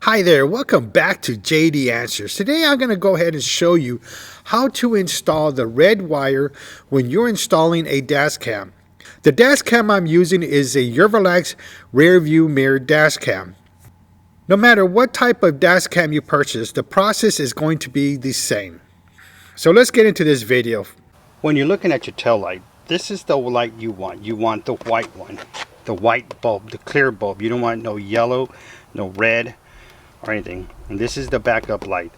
Hi there, welcome back to JD Answers. Today I'm going to go ahead and show you how to install the red wire when you're installing a dash cam. The dash cam I'm using is a Eurolax rear view mirror dash cam. No matter what type of dash cam you purchase, the process is going to be the same. So let's get into this video. When you're looking at your tail light, this is the light you want. You want the white one, the white bulb, the clear bulb. You don't want no yellow, no red or anything. And this is the backup light.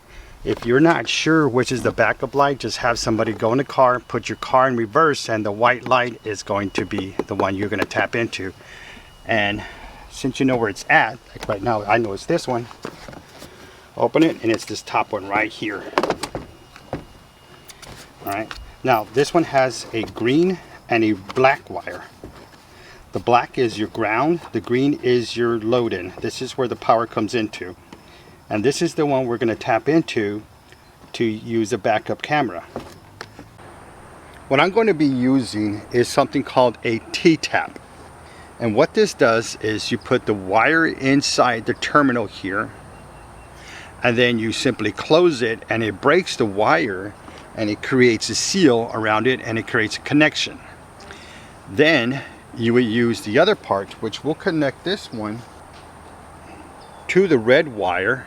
If you're not sure which is the backup light, just have somebody go in the car, put your car in reverse, and the white light is going to be the one you're going to tap into. And since you know where it's at, like right now I know it's this one, open it and it's this top one right here. Alright, now this one has a green and a black wire. The black is your ground, the green is your load in. This is where the power comes into. And this is the one we're going to tap into to use a backup camera. What I'm going to be using is something called a T-tap. And what this does is you put the wire inside the terminal here, and then you simply close it and it breaks the wire and it creates a seal around it and it creates a connection. Then you would use the other part, which will connect this one to the red wire,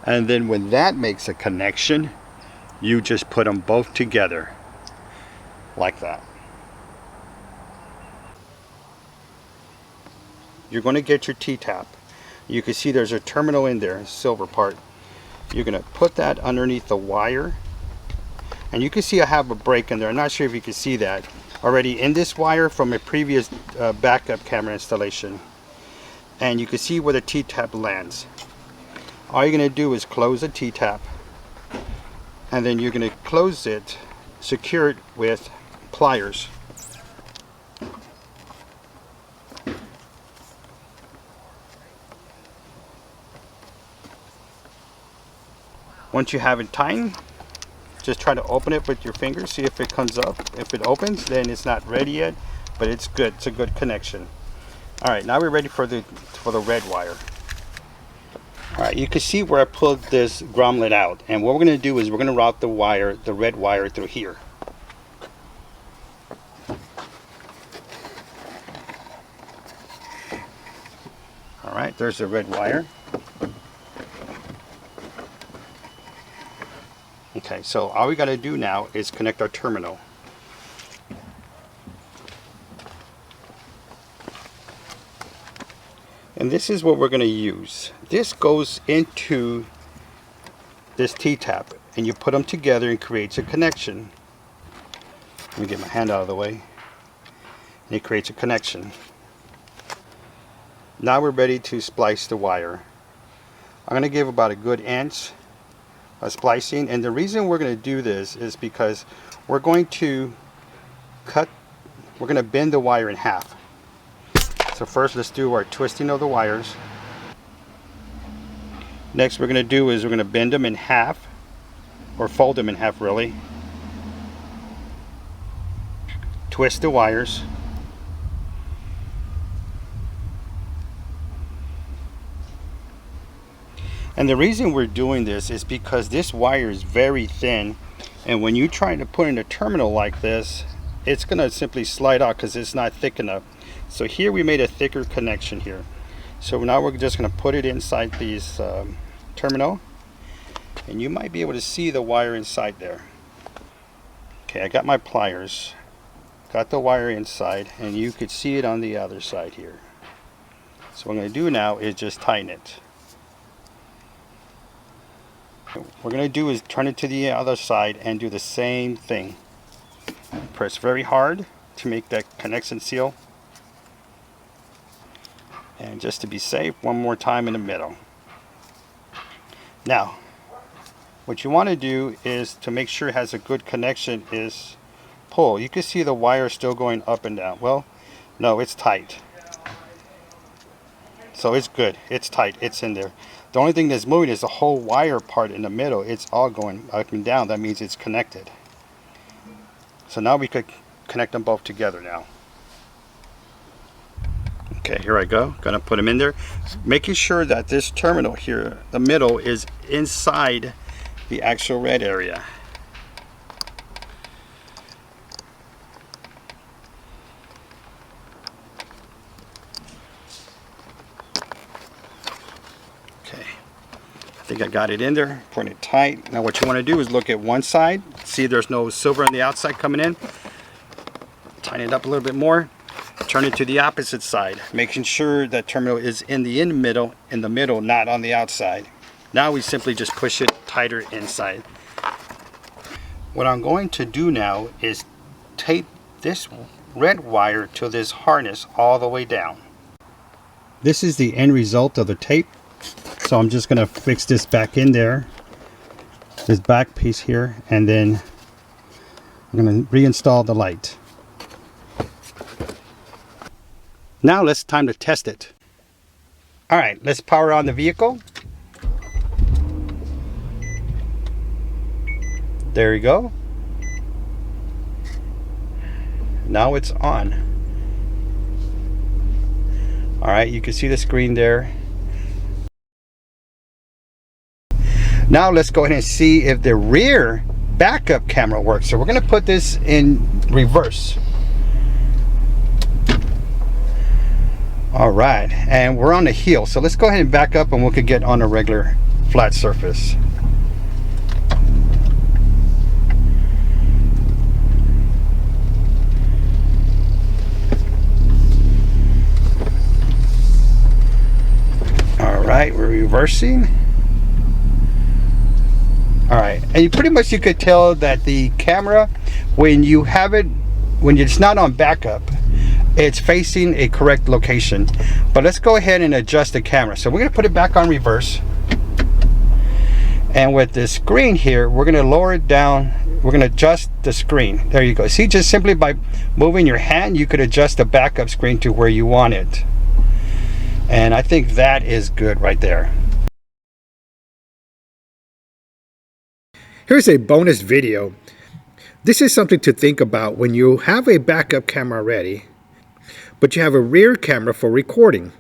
and then when that makes a connection, you just put them both together like that. You're going to get your T-tap. You can see there's a terminal in there, silver part. You're going to put that underneath the wire, and you can see I have a break in there. I'm not sure if you can see that already in this wire from a previous backup camera installation, and you can see where the T-tap lands. All you're going to do is close the T-tap, and then you're going to close it, secure it with pliers. Once you have it tightened, just try to open it with your fingers, see if it comes up. If it opens, then it's not ready yet, but it's good. It's a good connection. All right, now we're ready for the red wire. All right, you can see where I pulled this grommet out, and what we're going to do is we're going to route the red wire through here. All right, there's the red wire. Okay, so all we got to do now is connect our terminal. And this is what we're going to use. This goes into this T-tap, and you put them together and creates a connection. Let me get my hand out of the way. And it creates a connection. Now we're ready to splice the wire. I'm going to give about a good inch of splicing, and the reason we're going to do this is because we're going to bend the wire in half. So first let's do our twisting of the wires. Next we're going to do is we're going to bend them in half, or fold them in half really. Twist the wires. And the reason we're doing this is because this wire is very thin, and when you try to put in a terminal like this, it's going to simply slide out because it's not thick enough. So here we made a thicker connection here. So now we're just going to put it inside these terminal, and you might be able to see the wire inside there. Okay, I got my pliers, got the wire inside, and you could see it on the other side here. So what I'm going to do now is just tighten it. What we're going to do is turn it to the other side and do the same thing. Press very hard to make that connection seal. And just to be safe, one more time in the middle. Now, what you want to do is to make sure it has a good connection is pull. You can see the wire still going up and down. Well, no, it's tight. So it's good. It's tight. It's in there. The only thing that's moving is the whole wire part in the middle. It's all going up and down. That means it's connected. So now we could connect them both together now. Okay, here I go. Gonna put them in there, making sure that this terminal here, the middle, is inside the actual red area. Okay, I think I got it in there, putting it tight. Now what you want to do is look at one side, see there's no silver on the outside coming in. Tighten it up a little bit more. Turn it to the opposite side, making sure that terminal is in the middle, not on the outside. Now we simply just push it tighter inside. What I'm going to do now is tape this red wire to this harness all the way down. This is the end result of the tape. So I'm just going to fix this back in there, this back piece here, and then I'm going to reinstall the light. Now it's time to test it. All right, let's power on the vehicle. There you go. Now it's on. All right, you can see the screen there. Now let's go ahead and see if the rear backup camera works. So we're going to put this in reverse. All right, and we're on the heel, so let's go ahead and back up and we could get on a regular flat surface. All right, we're reversing. All right, and you could tell that the camera, when you have it, when it's not on backup, it's facing a correct location. But let's go ahead and adjust the camera. So we're going to put it back on reverse, and with the screen here, we're going to lower it down. We're going to adjust the screen. There you go. See, just simply by moving your hand, you could adjust the backup screen to where you want it, and I think that is good right there. Here's a bonus video. This is something to think about when you have a backup camera ready, but you have a rear camera for recording.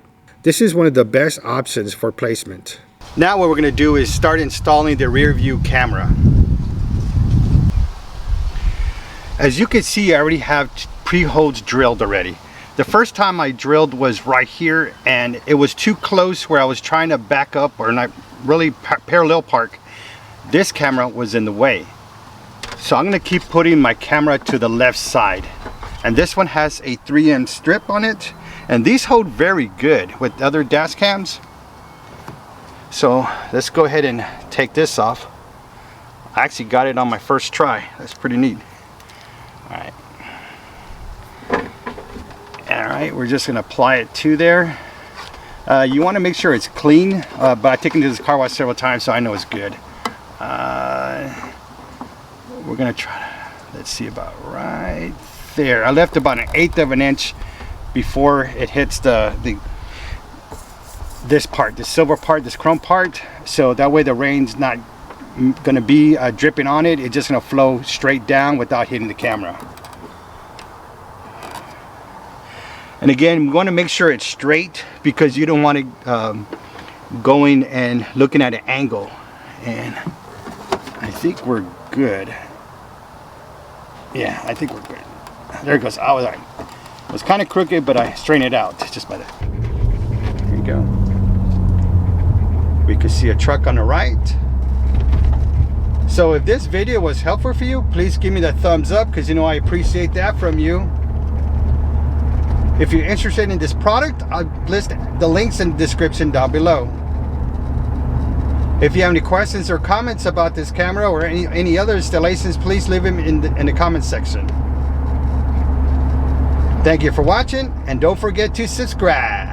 This is one of the best options for placement. Now what we're going to do is start installing the rear view camera. As you can see, I already have pre-holes drilled already. The first time I drilled was right here, and it was too close where I was trying to back up or not really parallel park. This camera was in the way. So I'm going to keep putting my camera to the left side. And this one has a 3M strip on it, and these hold very good with other dash cams. So let's go ahead and take this off. I actually got it on my first try. That's pretty neat. All right, we're just going to apply it to there. You want to make sure it's clean, but I've taken it to this car wash several times, so I know it's good. We're going to try to, let's see, about right there. I left about 1/8 of an inch before it hits this part, the silver part, this chrome part, so that way the rain's not going to be dripping on it. It's just going to flow straight down without hitting the camera. And again, we want to make sure it's straight because you don't want to going and looking at an angle. And I think we're good. Yeah, I think we're good. There it goes. Oh, all right. It was kind of crooked, but I straightened it out just by that. There you go. We can see a truck on the right. So if this video was helpful for you, please give me that thumbs up, because you know I appreciate that from you. If you're interested in this product, I'll list the links in the description down below. If you have any questions or comments about this camera or any other installations, please leave them in the comments section. Thank you for watching, and don't forget to subscribe.